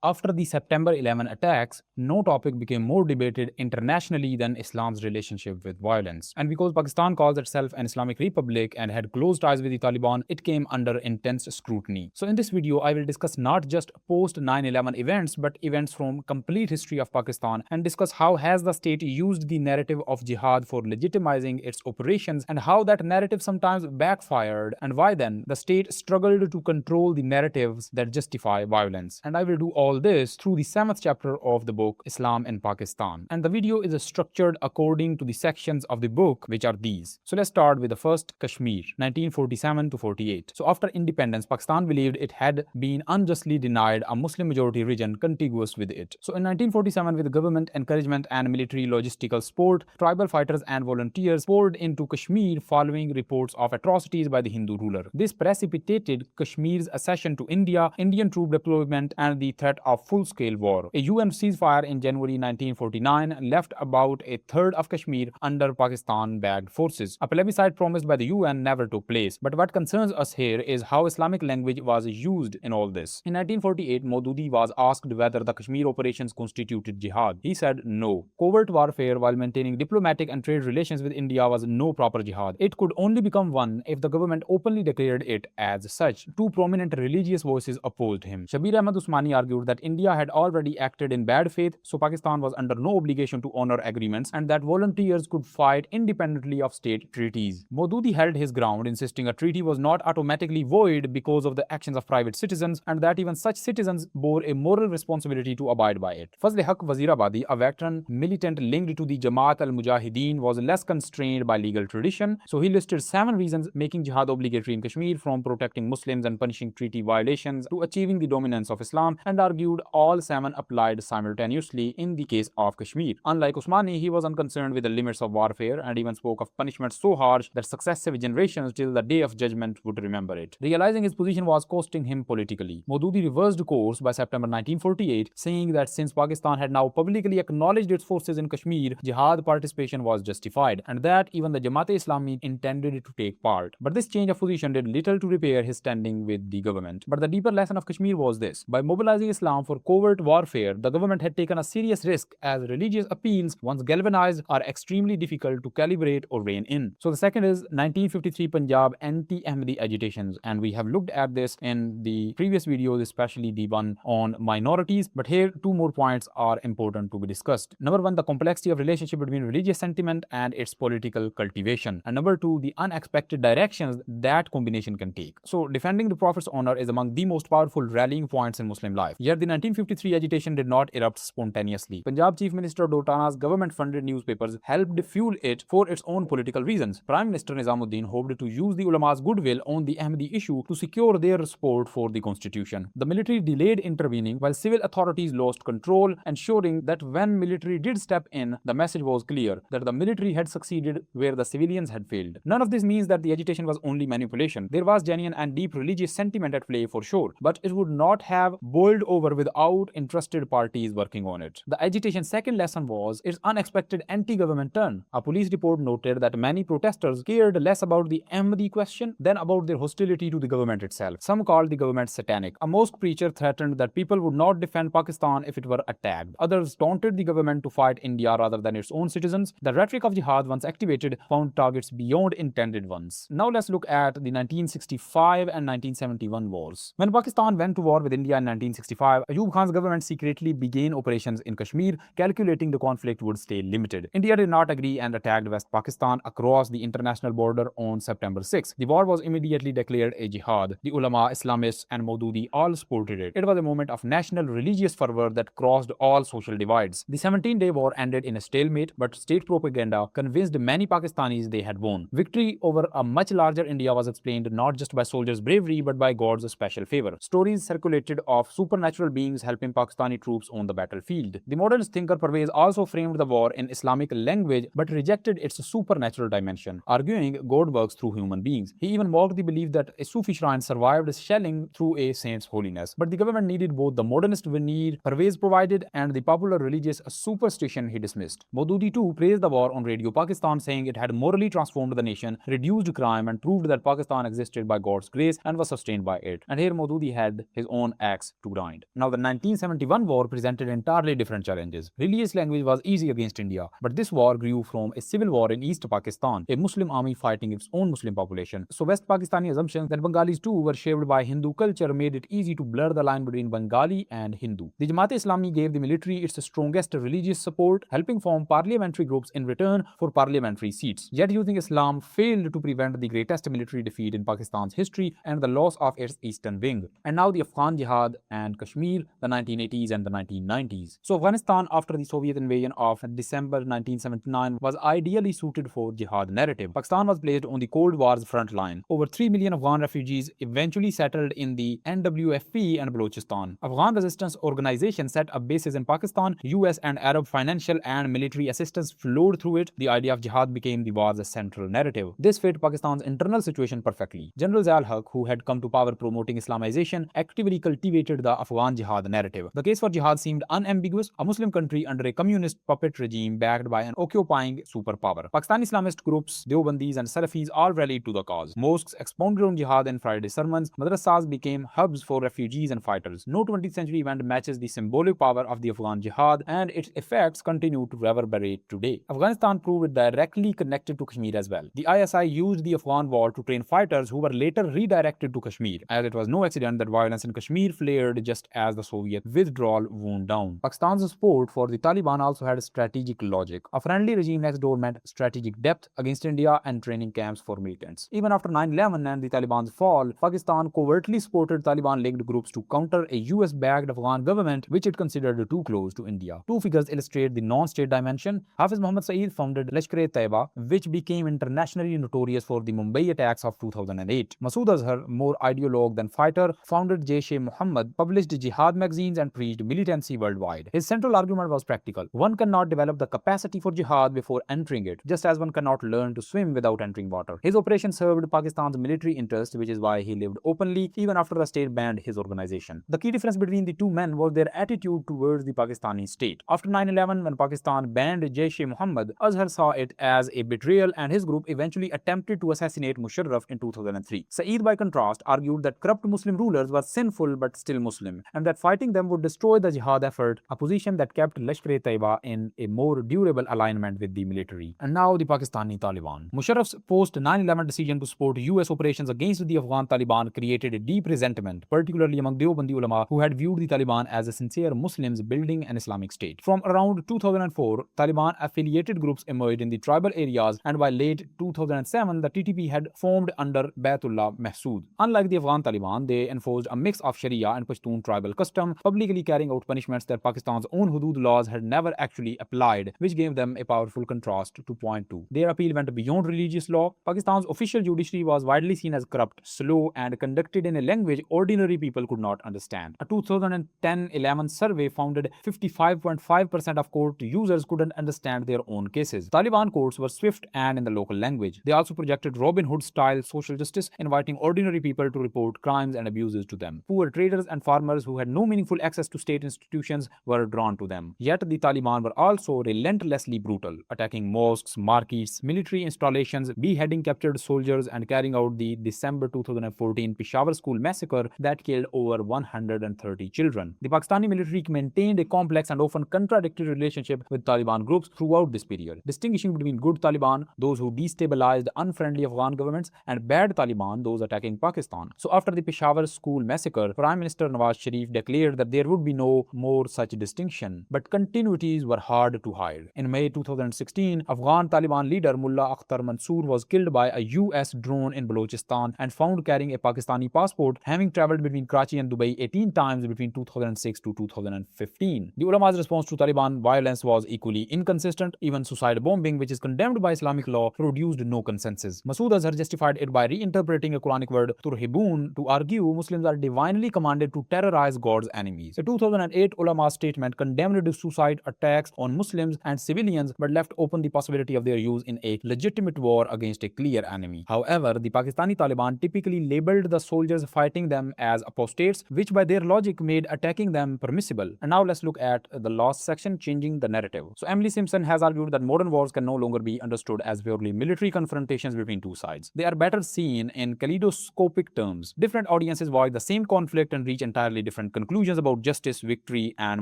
After the September 11 attacks, no topic became more debated internationally than Islam's relationship with violence. And because Pakistan calls itself an Islamic Republic and had close ties with the Taliban, it came under intense scrutiny. So in this video, I will discuss not just post 9/11 events, but events from complete history of Pakistan and discuss how has the state used the narrative of jihad for legitimizing its operations and how that narrative sometimes backfired and why then the state struggled to control the narratives that justify violence. And I will do all this through the 7th chapter of the book Islam in Pakistan. And the video is structured according to the sections of the book, which are these. So let's start with the first, Kashmir, 1947 to 48. So after independence, Pakistan believed it had been unjustly denied a Muslim majority region contiguous with it. So in 1947, with government encouragement and military logistical support, tribal fighters and volunteers poured into Kashmir following reports of atrocities by the Hindu ruler. This precipitated Kashmir's accession to India, Indian troop deployment, and the threat of full-scale war. A UN ceasefire in January 1949 left about a third of Kashmir under Pakistan-backed forces. A plebiscite promised by the UN never took place. But what concerns us here is how Islamic language was used in all this. In 1948, Maududi was asked whether the Kashmir operations constituted jihad. He said no. Covert warfare while maintaining diplomatic and trade relations with India was no proper jihad. It could only become one if the government openly declared it as such. Two prominent religious voices opposed him. Shabir Ahmad Usmani argued that India had already acted in bad faith, so Pakistan was under no obligation to honor agreements and that volunteers could fight independently of state treaties. Maududi held his ground, insisting a treaty was not automatically void because of the actions of private citizens and that even such citizens bore a moral responsibility to abide by it. Fazl Haq Wazirabadi, a veteran militant linked to the Jamaat al-Mujahideen, was less constrained by legal tradition, so he listed 7 reasons making jihad obligatory in Kashmir, from protecting Muslims and punishing treaty violations to achieving the dominance of Islam, and argued all 7 applied simultaneously in the case of Kashmir. Unlike Usmani, he was unconcerned with the limits of warfare and even spoke of punishment so harsh that successive generations till the day of judgment would remember it. Realizing his position was costing him politically, Maududi reversed course by September 1948, saying that since Pakistan had now publicly acknowledged its forces in Kashmir, jihad participation was justified, and that even the Jamaat-e-Islami intended to take part. But this change of position did little to repair his standing with the government. But the deeper lesson of Kashmir was this: by mobilizing Islam for covert warfare, the government had taken a serious risk, as religious appeals, once galvanized, are extremely difficult to calibrate or rein in. So the second is 1953 Punjab anti-Ahmadi agitations, and we have looked at this in the previous videos, especially the one on minorities, but here 2 more points are important to be discussed. Number 1, the complexity of relationship between religious sentiment and its political cultivation, and number 2, the unexpected directions that combination can take. So defending the Prophet's honor is among the most powerful rallying points in Muslim life. Yet the 1953 agitation did not erupt spontaneously. Punjab Chief Minister Dotana's government-funded newspapers helped fuel it for its own political reasons. Prime Minister Nizamuddin hoped to use the ulama's goodwill on the Ahmadi issue to secure their support for the constitution. The military delayed intervening while civil authorities lost control, ensuring that when military did step in, the message was clear that the military had succeeded where the civilians had failed. None of this means that the agitation was only manipulation. There was genuine and deep religious sentiment at play for sure, but it would not have boiled over without interested parties working on it. The agitation's second lesson was its unexpected anti-government turn. A police report noted that many protesters cared less about the Ahmadi question than about their hostility to the government itself. Some called the government satanic. A mosque preacher threatened that people would not defend Pakistan if it were attacked. Others taunted the government to fight India rather than its own citizens. The rhetoric of jihad, once activated, found targets beyond intended ones. Now let's look at the 1965 and 1971 wars. When Pakistan went to war with India in 1965, Ayub Khan's government secretly began operations in Kashmir, calculating the conflict would stay limited. India did not agree and attacked West Pakistan across the international border on September 6. The war was immediately declared a jihad. The ulama, Islamists, and Maududi all supported it. It was a moment of national religious fervor that crossed all social divides. The 17-day war ended in a stalemate, but state propaganda convinced many Pakistanis they had won. Victory over a much larger India was explained not just by soldiers' bravery but by God's special favor. Stories circulated of supernatural beings helping Pakistani troops on the battlefield. The modernist thinker Pervez also framed the war in Islamic language but rejected its supernatural dimension, arguing God works through human beings. He even mocked the belief that a Sufi shrine survived shelling through a saint's holiness. But the government needed both the modernist veneer Pervez provided and the popular religious superstition he dismissed. Maududi too praised the war on Radio Pakistan, saying it had morally transformed the nation, reduced crime, and proved that Pakistan existed by God's grace and was sustained by it. And here Maududi had his own axe to grind. Now, the 1971 war presented entirely different challenges. Religious language was easy against India, but this war grew from a civil war in East Pakistan, a Muslim army fighting its own Muslim population. So, West Pakistani assumptions that Bengalis too were shaped by Hindu culture made it easy to blur the line between Bengali and Hindu. The Jamaat-e-Islami gave the military its strongest religious support, helping form parliamentary groups in return for parliamentary seats. Yet using Islam failed to prevent the greatest military defeat in Pakistan's history and the loss of its eastern wing. And now the Afghan Jihad and Kashmir, the 1980s and the 1990s. So Afghanistan, after the Soviet invasion of December 1979, was ideally suited for jihad narrative. Pakistan was placed on the Cold War's front line. Over 3 million Afghan refugees eventually settled in the NWFP and Balochistan. Afghan resistance organizations set up bases in Pakistan. US and Arab financial and military assistance flowed through it. The idea of jihad became the war's central narrative. This fit Pakistan's internal situation perfectly. General Zia-ul-Haq, who had come to power promoting Islamization, actively cultivated the Afghan jihad narrative. The case for jihad seemed unambiguous: a Muslim country under a communist puppet regime backed by an occupying superpower. Pakistani Islamist groups, Deobandis and Salafis all rallied to the cause. Mosques expounded on jihad in Friday sermons. Madrasas became hubs for refugees and fighters. No 20th century event matches the symbolic power of the Afghan jihad, and its effects continue to reverberate today. Afghanistan proved directly connected to Kashmir as well. The ISI used the Afghan war to train fighters who were later redirected to Kashmir, as it was no accident that violence in Kashmir flared just as the Soviet withdrawal wound down. Pakistan's support for the Taliban also had strategic logic. A friendly regime next door meant strategic depth against India and training camps for militants. Even after 9/11 and the Taliban's fall, Pakistan covertly supported Taliban-linked groups to counter a US-backed Afghan government which it considered too close to India. Two figures illustrate the non-state dimension. Hafiz Muhammad Saeed founded Lashkar-e-Taiba, which became internationally notorious for the Mumbai attacks of 2008. Masood Azhar, more ideologue than fighter, founded Jaish-e-Muhammad, published jihad magazines and preached militancy worldwide. His central argument was practical. One cannot develop the capacity for jihad before entering it, just as one cannot learn to swim without entering water. His operation served Pakistan's military interest, which is why he lived openly even after the state banned his organization. The key difference between the two men was their attitude towards the Pakistani state. After 9/11, when Pakistan banned Jaish-e-Muhammad, Azhar saw it as a betrayal, and his group eventually attempted to assassinate Musharraf in 2003. Saeed, by contrast, argued that corrupt Muslim rulers were sinful but still Muslim, and that fighting them would destroy the jihad effort, a position that kept Lashkar-e-Taiba in a more durable alignment with the military. And now the Pakistani Taliban. Musharraf's post-9/11 decision to support US operations against the Afghan Taliban created a deep resentment, particularly among Deobandi ulama who had viewed the Taliban as sincere Muslims building an Islamic state. From around 2004, Taliban-affiliated groups emerged in the tribal areas, and by late 2007, the TTP had formed under Baitullah Mahsood. Unlike the Afghan Taliban, they enforced a mix of Sharia and Pashtun tribal custom, publicly carrying out punishments that Pakistan's own hudud laws had never actually applied, which gave them a powerful contrast to point to. Their appeal went beyond religious law. Pakistan's official judiciary was widely seen as corrupt, slow, and conducted in a language ordinary people could not understand. A 2010-11 survey found that 55.5% of court users couldn't understand their own cases. Taliban courts were swift and in the local language. They also projected Robin Hood-style social justice, inviting ordinary people to report crimes and abuses to them. Poor traders and farmers who had no meaningful access to state institutions were drawn to them. Yet the Taliban were also relentlessly brutal, attacking mosques, markets, military installations, beheading captured soldiers, and carrying out the December 2014 Peshawar school massacre that killed over 130 children. The Pakistani military maintained a complex and often contradictory relationship with Taliban groups throughout this period, distinguishing between good Taliban, those who destabilized unfriendly Afghan governments, and bad Taliban, those attacking Pakistan. So after the Peshawar school massacre, Prime Minister Nawaz Sharif declared that there would be no more such distinction, but continuities were hard to hide. In May 2016, Afghan Taliban leader Mullah Akhtar Mansoor was killed by a US drone in Balochistan and found carrying a Pakistani passport, having traveled between Karachi and Dubai 18 times between 2006 to 2015. The ulama's response to Taliban violence was equally inconsistent. Even suicide bombing, which is condemned by Islamic law, produced no consensus. Masood Azhar justified it by reinterpreting a Quranic word turhibun to argue Muslims are divinely commanded to terrorize God's enemies. A 2008 ulama statement condemned suicide attacks on Muslims and civilians, but left open the possibility of their use in a legitimate war against a clear enemy. However, the Pakistani Taliban typically labeled the soldiers fighting them as apostates, which by their logic made attacking them permissible. And now let's look at the last section, changing the narrative. So Emily Simpson has argued that modern wars can no longer be understood as purely military confrontations between two sides. They are better seen in kaleidoscopic terms. Different audiences watch the same conflict and reach entirely different different conclusions about justice, victory, and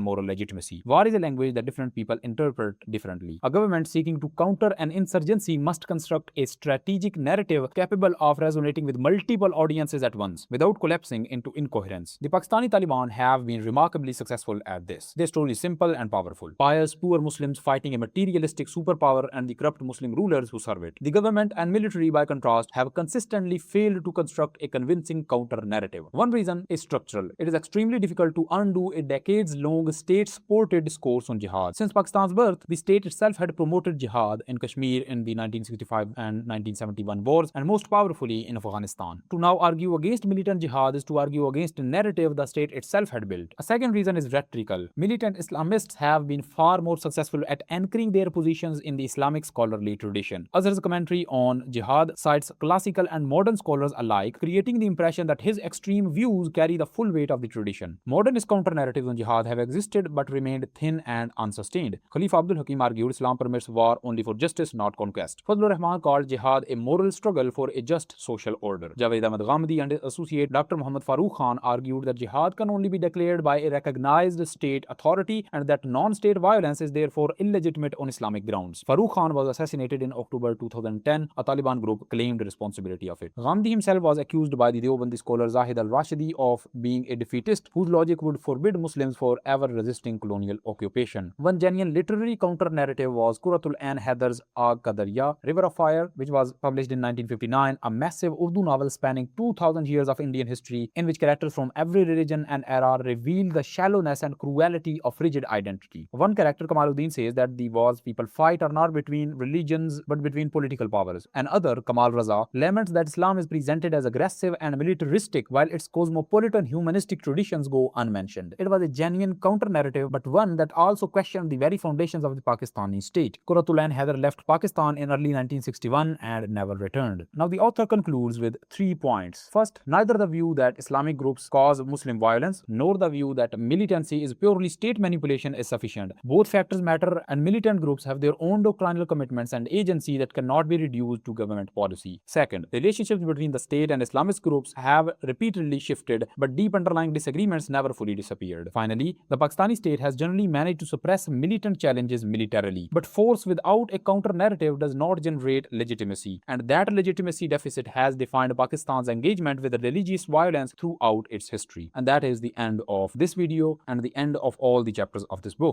moral legitimacy. War is a language that different people interpret differently. A government seeking to counter an insurgency must construct a strategic narrative capable of resonating with multiple audiences at once without collapsing into incoherence. The Pakistani Taliban have been remarkably successful at this. Their story is simple and powerful. Pious, poor Muslims fighting a materialistic superpower and the corrupt Muslim rulers who serve it. The government and military, by contrast, have consistently failed to construct a convincing counter narrative. One reason is structural. It is extremely difficult to undo a decades-long state-supported discourse on jihad. Since Pakistan's birth, the state itself had promoted jihad in Kashmir in the 1965 and 1971 wars, and most powerfully in Afghanistan. To now argue against militant jihad is to argue against a narrative the state itself had built. A second reason is rhetorical. Militant Islamists have been far more successful at anchoring their positions in the Islamic scholarly tradition. Azhar's commentary on jihad cites classical and modern scholars alike, creating the impression that his extreme views carry the full weight of the tradition. Modernist counter-narratives on jihad have existed but remained thin and unsustained. Khalifa Abdul Hakim argued Islam permits war only for justice, not conquest. Fazlur Rahman called jihad a moral struggle for a just social order. Javed Ahmad Ghamidi and his associate Dr. Muhammad Farooq Khan argued that jihad can only be declared by a recognized state authority and that non-state violence is therefore illegitimate on Islamic grounds. Farooq Khan was assassinated in October 2010. A Taliban group claimed responsibility of it. Ghamidi himself was accused by the Deobandi scholar Zahid al-Rashidi of being a defeatist whose logic would forbid Muslims forever resisting colonial occupation. One genuine literary counter-narrative was Quratul Ain Haidar's Aag Ka Darya, River of Fire, which was published in 1959, a massive Urdu novel spanning 2000 years of Indian history in which characters from every religion and era reveal the shallowness and cruelty of rigid identity. One character, Kamaluddin, says that the wars people fight are not between religions but between political powers. Another, Kamal Raza, laments that Islam is presented as aggressive and militaristic while its cosmopolitan humanistic traditions go unmentioned. It was a genuine counter-narrative, but one that also questioned the very foundations of the Pakistani state. Quratul Ain Haider left Pakistan in early 1961 and never returned. Now the author concludes with 3 points. First, neither the view that Islamic groups cause Muslim violence nor the view that militancy is purely state manipulation is sufficient. Both factors matter, and militant groups have their own doctrinal commitments and agency that cannot be reduced to government policy. Second, the relationships between the state and Islamist groups have repeatedly shifted, but deep underlying disagreements never fully disappeared. Finally, the Pakistani state has generally managed to suppress militant challenges militarily, but force without a counter-narrative does not generate legitimacy, and that legitimacy deficit has defined Pakistan's engagement with religious violence throughout its history. And that is the end of this video and the end of all the chapters of this book.